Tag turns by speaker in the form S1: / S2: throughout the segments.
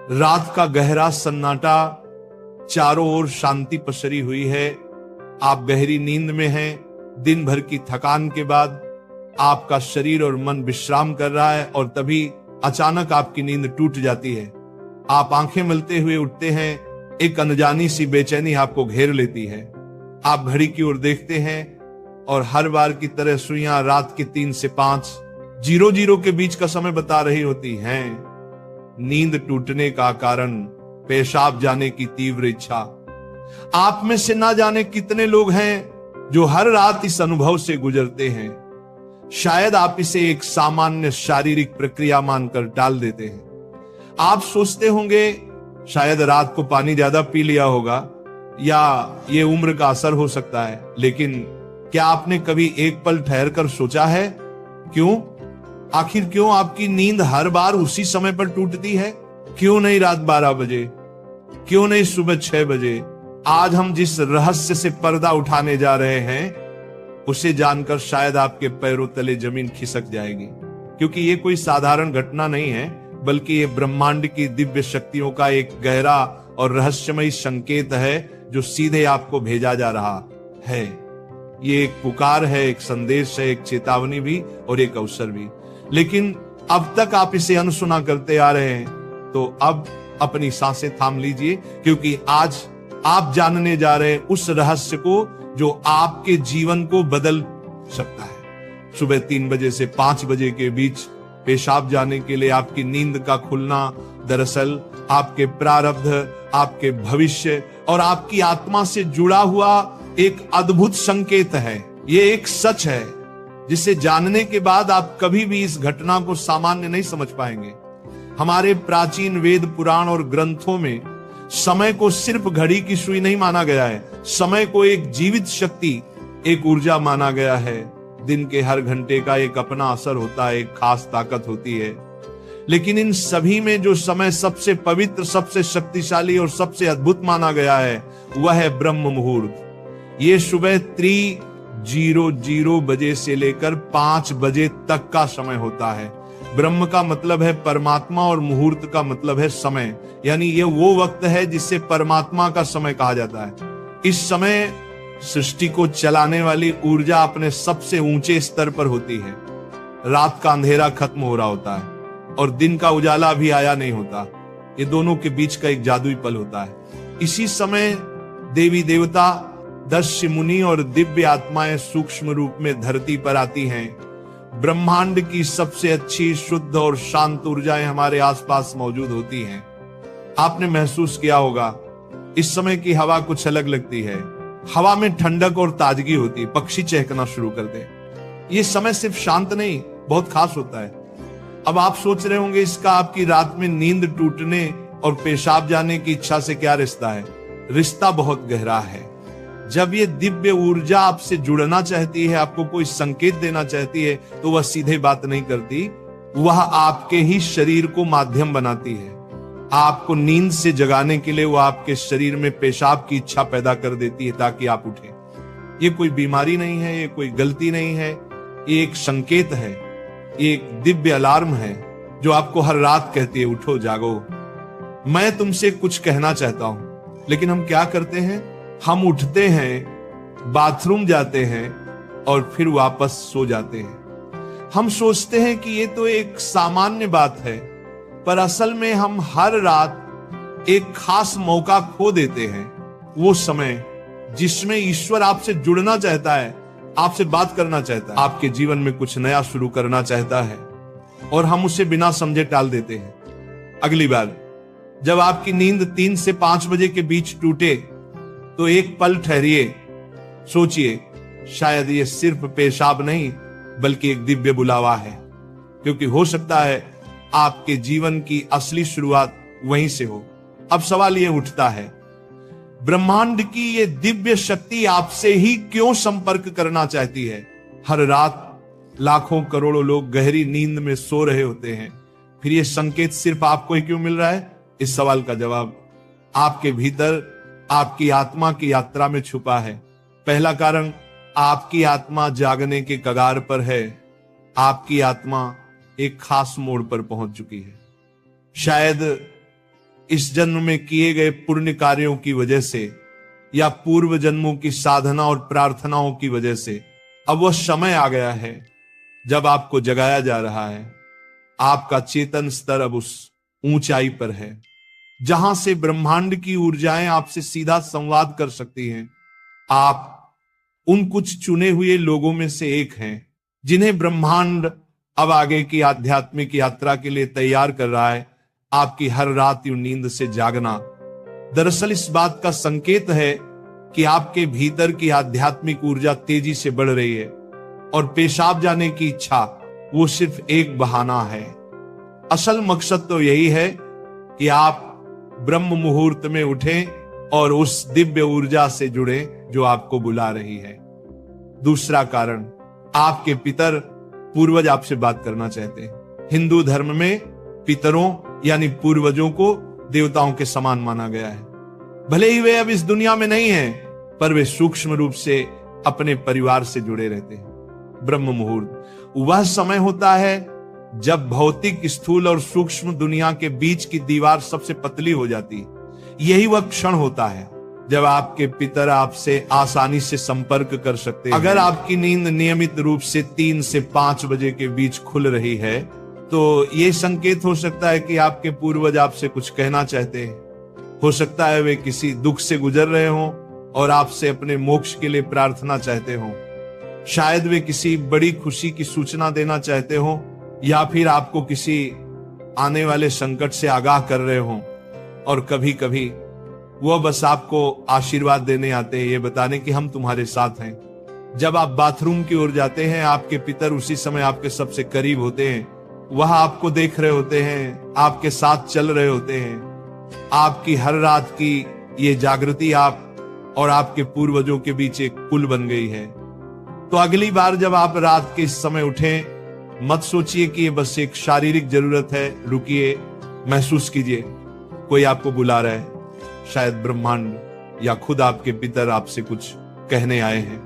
S1: रात का गहरा सन्नाटा, चारों ओर शांति पसरी हुई है। आप गहरी नींद में हैं। दिन भर की थकान के बाद आपका शरीर और मन विश्राम कर रहा है और तभी अचानक आपकी नींद टूट जाती है। आप आंखें मलते हुए उठते हैं। एक अनजानी सी बेचैनी आपको घेर लेती है। आप घड़ी की ओर देखते हैं और हर बार की तरह सुइयां रात के 3 से 5 00 के बीच का समय बता रही होती हैं। नींद टूटने का कारण पेशाब जाने की तीव्र इच्छा। आप में से ना जाने कितने लोग हैं जो हर रात इस अनुभव से गुजरते हैं। शायद आप इसे एक सामान्य शारीरिक प्रक्रिया मानकर टाल देते हैं। आप सोचते होंगे शायद रात को पानी ज्यादा पी लिया होगा या ये उम्र का असर हो सकता है, लेकिन क्या आपने कभी एक पल ठहर कर सोचा है आखिर क्यों आपकी नींद हर बार उसी समय पर टूटती है? क्यों नहीं रात 12 बजे? क्यों नहीं सुबह 6 बजे? आज हम जिस रहस्य से पर्दा उठाने जा रहे हैं उसे जानकर शायद आपके पैरों तले जमीन खिसक जाएगी, क्योंकि ये कोई साधारण घटना नहीं है, बल्कि ये ब्रह्मांड की दिव्य शक्तियों का एक गहरा और रहस्यमयी संकेत है जो सीधे आपको भेजा जा रहा है। ये एक पुकार है, एक संदेश है, एक चेतावनी भी और एक अवसर भी। लेकिन अब तक आप इसे अनसुना करते आ रहे हैं, तो अब अपनी सांसें थाम लीजिए, क्योंकि आज आप जानने जा रहे हैं उस रहस्य को जो आपके जीवन को बदल सकता है। सुबह 3 बजे से 5 बजे के बीच पेशाब जाने के लिए आपकी नींद का खुलना दरअसल आपके प्रारब्ध, आपके भविष्य और आपकी आत्मा से जुड़ा हुआ एक अद्भुत संकेत है। ये एक सच है जिसे जानने के बाद आप कभी भी इस घटना को सामान्य नहीं समझ पाएंगे। हमारे प्राचीन वेद, पुराण और ग्रंथों में समय को सिर्फ घड़ी की सुई नहीं माना गया है। समय को एक जीवित शक्ति, एक ऊर्जा माना गया है। दिन के हर घंटे का एक अपना असर होता है, एक खास ताकत होती है। लेकिन इन सभी में जो समय सबसे पवित्र, सबसे शक्तिशाली और सबसे अद्भुत माना गया है वह है ब्रह्म मुहूर्त। ये सुबह 3:00 बजे से लेकर 5 बजे तक का समय होता है। ब्रह्म का मतलब है परमात्मा और मुहूर्त का मतलब है समय, यानी ये वो वक्त है जिसे परमात्मा का समय कहा जाता है। इस समय सृष्टि को चलाने वाली ऊर्जा अपने सबसे ऊंचे स्तर पर होती है। रात का अंधेरा खत्म हो रहा होता है और दिन का उजाला अभी आया नहीं होता। ये दोनों के बीच का एक जादुई पल होता है। इसी समय देवी देवता, दस्यु मुनि और दिव्य आत्माएं सूक्ष्म रूप में धरती पर आती हैं। ब्रह्मांड की सबसे अच्छी, शुद्ध और शांत ऊर्जाएं हमारे आसपास मौजूद होती हैं। आपने महसूस किया होगा इस समय की हवा कुछ अलग लगती है। हवा में ठंडक और ताजगी होती है, पक्षी चहकना शुरू करते हैं। ये समय सिर्फ शांत नहीं, बहुत खास होता है। अब आप सोच रहे होंगे इसका आपकी रात में नींद टूटने और पेशाब जाने की इच्छा से क्या रिश्ता है? रिश्ता बहुत गहरा है। जब ये दिव्य ऊर्जा आपसे जुड़ना चाहती है, आपको कोई संकेत देना चाहती है, तो वह सीधे बात नहीं करती, वह आपके ही शरीर को माध्यम बनाती है। आपको नींद से जगाने के लिए वो आपके शरीर में पेशाब की इच्छा पैदा कर देती है ताकि आप उठें। ये कोई बीमारी नहीं है, ये कोई गलती नहीं है, ये एक संकेत है, ये एक दिव्य अलार्म है जो आपको हर रात कहती है, उठो, जागो, मैं तुमसे कुछ कहना चाहता हूं। लेकिन हम क्या करते हैं? हम उठते हैं, बाथरूम जाते हैं और फिर वापस सो जाते हैं। हम सोचते हैं कि ये तो एक सामान्य बात है, पर असल में हम हर रात एक खास मौका खो देते हैं। वो समय जिसमें ईश्वर आपसे जुड़ना चाहता है, आपसे बात करना चाहता है, आपके जीवन में कुछ नया शुरू करना चाहता है, और हम उसे बिना समझे टाल देते हैं। अगली बार जब आपकी नींद 3 से 5 बजे के बीच टूटे तो एक पल ठहरिए, सोचिए, शायद ये सिर्फ पेशाब नहीं बल्कि एक दिव्य बुलावा है, क्योंकि हो सकता है आपके जीवन की असली शुरुआत वहीं से हो। अब सवाल ये उठता है, ब्रह्मांड की ये दिव्य शक्ति आपसे ही क्यों संपर्क करना चाहती है? हर रात लाखों करोड़ों लोग गहरी नींद में सो रहे होते हैं, फिर ये संकेत सिर्फ आपको ही क्यों मिल रहा है? इस सवाल का जवाब आपके भीतर, आपकी आत्मा की यात्रा में छुपा है। पहला कारण, आपकी आत्मा जागने के कगार पर है। आपकी आत्मा एक खास मोड़ पर पहुंच चुकी है। शायद इस जन्म में किए गए पुण्य कार्यों की वजह से या पूर्व जन्मों की साधना और प्रार्थनाओं की वजह से अब वह समय आ गया है जब आपको जगाया जा रहा है। आपका चेतन स्तर अब उस ऊंचाई पर है जहां से ब्रह्मांड की ऊर्जाएं आपसे सीधा संवाद कर सकती हैं। आप उन कुछ चुने हुए लोगों में से एक हैं जिन्हें ब्रह्मांड अब आगे की आध्यात्मिक यात्रा के लिए तैयार कर रहा है। आपकी हर रात यूं नींद से जागना दरअसल इस बात का संकेत है कि आपके भीतर की आध्यात्मिक ऊर्जा तेजी से बढ़ रही है और पेशाब जाने की इच्छा वो सिर्फ एक बहाना है। असल मकसद तो यही है कि आप ब्रह्म मुहूर्त में उठें और उस दिव्य ऊर्जा से जुड़े जो आपको बुला रही है। दूसरा कारण, आपके पितर पूर्वज आपसे बात करना चाहते हैं। हिंदू धर्म में पितरों यानी पूर्वजों को देवताओं के समान माना गया है। भले ही वे अब इस दुनिया में नहीं हैं, पर वे सूक्ष्म रूप से अपने परिवार से जुड़े रहते हैं। ब्रह्म मुहूर्त वह समय होता है जब भौतिक, स्थूल और सूक्ष्म दुनिया के बीच की दीवार सबसे पतली हो जाती है। यही वह क्षण होता है जब आपके पितर आपसे आसानी से संपर्क कर सकते हैं। अगर आपकी नींद नियमित रूप से 3 से 5 बजे के बीच खुल रही है तो यह संकेत हो सकता है कि आपके पूर्वज आपसे कुछ कहना चाहते हैं। हो सकता है वे किसी दुख से गुजर रहे हों और आपसे अपने मोक्ष के लिए प्रार्थना चाहते हों। शायद वे किसी बड़ी खुशी की सूचना देना चाहते हों या फिर आपको किसी आने वाले संकट से आगाह कर रहे हों। और कभी कभी वह बस आपको आशीर्वाद देने आते हैं, ये बताने कि हम तुम्हारे साथ हैं। जब आप बाथरूम की ओर जाते हैं, आपके पितर उसी समय आपके सबसे करीब होते हैं। वह आपको देख रहे होते हैं, आपके साथ चल रहे होते हैं। आपकी हर रात की ये जागृति आप और आपके पूर्वजों के बीच एक पुल बन गई है। तो अगली बार जब आप रात के इस समय उठें, मत सोचिए कि ये बस एक शारीरिक जरूरत है। रुकिए, महसूस कीजिए कोई आपको बुला रहा है। शायद ब्रह्मांड या खुद आपके पितर आपसे कुछ कहने आए हैं।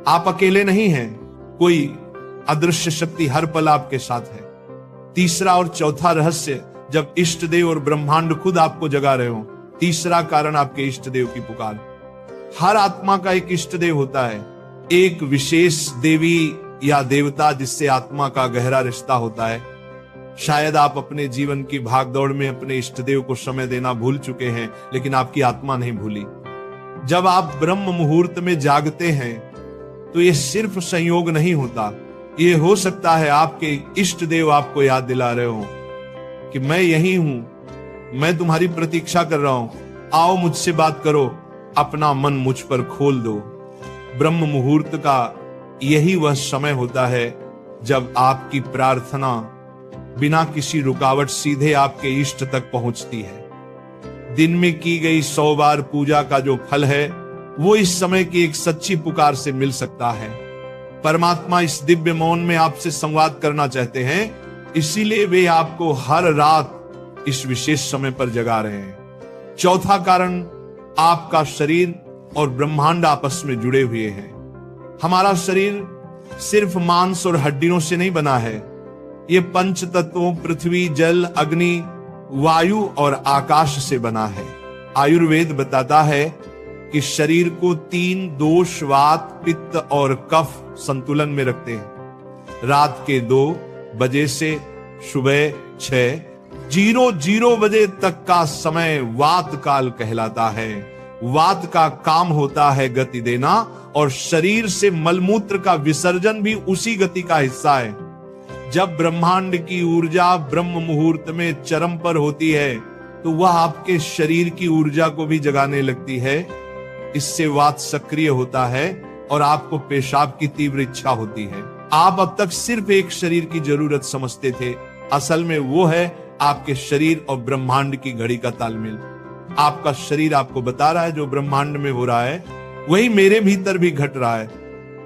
S1: आप अकेले नहीं हैं, कोई अदृश्य शक्ति हर पल आपके साथ है। तीसरा और चौथा रहस्य, जब इष्ट देव और ब्रह्मांड खुद आपको जगा रहे हो। तीसरा कारण, आपके इष्ट देव की पुकार। हर आत्मा का एक इष्ट देव होता है, एक विशेष देवी या देवता जिससे आत्मा का गहरा रिश्ता होता है। शायद आप अपने जीवन की भागदौड़ में अपने इष्ट देव को समय देना भूल चुके हैं, लेकिन आपकी आत्मा नहीं भूली। जब आप ब्रह्म मुहूर्त में जागते हैं तो यह सिर्फ संयोग नहीं होता। ये हो सकता है आपके इष्ट देव आपको याद दिला रहे हो कि मैं यही हूं, मैं तुम्हारी प्रतीक्षा कर रहा हूं, आओ मुझसे बात करो, अपना मन मुझ पर खोल दो। ब्रह्म मुहूर्त का यही वह समय होता है जब आपकी प्रार्थना बिना किसी रुकावट सीधे आपके इष्ट तक पहुंचती है। दिन में की गई 100 बार पूजा का जो फल है वो इस समय की एक सच्ची पुकार से मिल सकता है। परमात्मा इस दिव्य मौन में आपसे संवाद करना चाहते हैं, इसीलिए वे आपको हर रात इस विशेष समय पर जगा रहे हैं। चौथा कारण, आपका शरीर और ब्रह्मांड आपस में जुड़े हुए हैं। हमारा शरीर सिर्फ मांस और हड्डियों से नहीं बना है। ये पंच तत्वों पृथ्वी, जल, अग्नि, वायु और आकाश से बना है। आयुर्वेद बताता है कि शरीर को 3 दोष, वात, पित्त और कफ संतुलन में रखते हैं। रात के 2 बजे से सुबह 6:00 बजे तक का समय वात काल कहलाता है। वात का काम होता है गति देना और शरीर से मलमूत्र का विसर्जन भी उसी गति का हिस्सा है। जब ब्रह्मांड की ऊर्जा ब्रह्म मुहूर्त में चरम पर होती है तो वह आपके शरीर की ऊर्जा को भी जगाने लगती है। इससे वात सक्रिय होता है और आपको पेशाब की तीव्र इच्छा होती है। आप अब तक सिर्फ एक शरीर की जरूरत समझते थे, असल में वो है आपके शरीर और ब्रह्मांड की घड़ी का तालमेल। आपका शरीर आपको बता रहा है जो ब्रह्मांड में हो रहा है वही मेरे भीतर भी घट रहा है।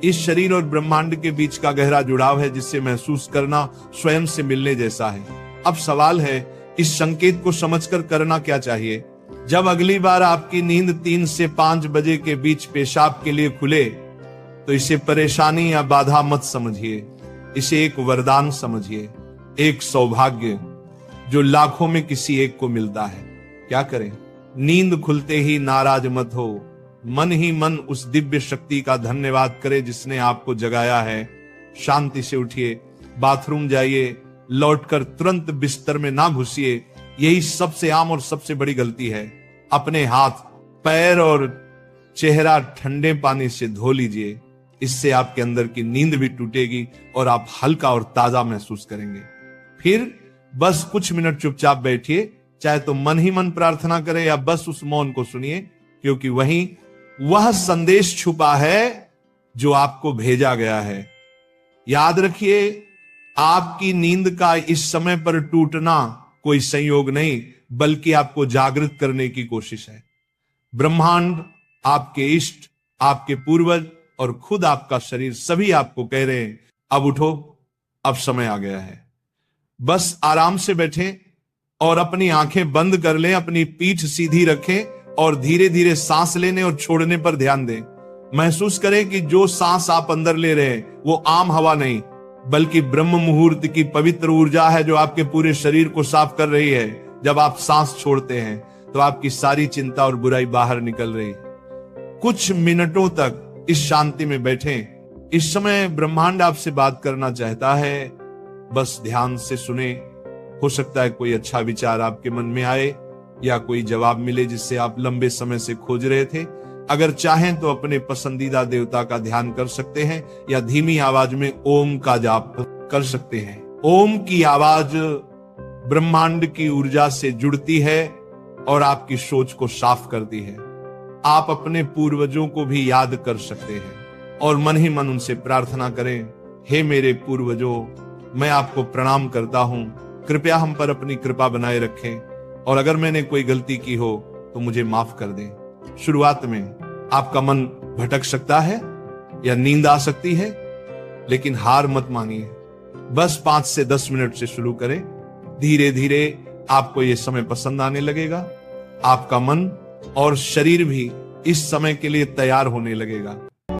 S1: इस शरीर और ब्रह्मांड के बीच का गहरा जुड़ाव है जिससे महसूस करना स्वयं से मिलने जैसा है। अब सवाल है, इस संकेत को समझकर करना क्या चाहिए? जब अगली बार आपकी नींद 3 से 5 बजे के बीच पेशाब के लिए खुले तो इसे परेशानी या बाधा मत समझिए, इसे एक वरदान समझिए, एक सौभाग्य जो लाखों में किसी एक को मिलता है। क्या करें? नींद खुलते ही नाराज मत हो, मन ही मन उस दिव्य शक्ति का धन्यवाद करे जिसने आपको जगाया है। शांति से उठिए, बाथरूम जाइए, लौटकर तुरंत बिस्तर में ना घुसिए। यही सबसे आम और सबसे बड़ी गलती है। अपने हाथ, पैर और चेहरा ठंडे पानी से धो लीजिए। इससे आपके अंदर की नींद भी टूटेगी और आप हल्का और ताजा महसूस करेंगे। फिर बस कुछ मिनट चुपचाप बैठिए, चाहे तो मन ही मन प्रार्थना करें या बस उस मौन को सुनिए, क्योंकि वहीं वह संदेश छुपा है जो आपको भेजा गया है। याद रखिए, आपकी नींद का इस समय पर टूटना कोई संयोग नहीं, बल्कि आपको जागृत करने की कोशिश है। ब्रह्मांड, आपके इष्ट, आपके पूर्वज और खुद आपका शरीर सभी आपको कह रहे हैं, अब उठो, अब समय आ गया है। बस आराम से बैठें और अपनी आंखें बंद कर लें, अपनी पीठ सीधी रखें और धीरे धीरे सांस लेने और छोड़ने पर ध्यान दें। महसूस करें कि जो सांस आप अंदर ले रहे हैं वो आम हवा नहीं, बल्कि ब्रह्म मुहूर्त की पवित्र ऊर्जा है जो आपके पूरे शरीर को साफ कर रही है। जब आप सांस छोड़ते हैं तो आपकी सारी चिंता और बुराई बाहर निकल रही है। कुछ मिनटों तक इस शांति में बैठें। इस समय ब्रह्मांड आपसे बात करना चाहता है, बस ध्यान से सुने। हो सकता है कोई अच्छा विचार आपके मन में आए या कोई जवाब मिले जिससे आप लंबे समय से खोज रहे थे। अगर चाहें तो अपने पसंदीदा देवता का ध्यान कर सकते हैं या धीमी आवाज में ओम का जाप कर सकते हैं। ओम की आवाज ब्रह्मांड की ऊर्जा से जुड़ती है और आपकी सोच को साफ करती है। आप अपने पूर्वजों को भी याद कर सकते हैं और मन ही मन उनसे प्रार्थना करें, हे मेरे पूर्वजों, मैं आपको प्रणाम करता हूं, कृपया हम पर अपनी कृपा बनाए रखें और अगर मैंने कोई गलती की हो तो मुझे माफ कर दें। शुरुआत में आपका मन भटक सकता है या नींद आ सकती है, लेकिन हार मत मानिए। बस 5 से 10 मिनट से शुरू करें। धीरे धीरे आपको यह समय पसंद आने लगेगा। आपका मन और शरीर भी इस समय के लिए तैयार होने लगेगा।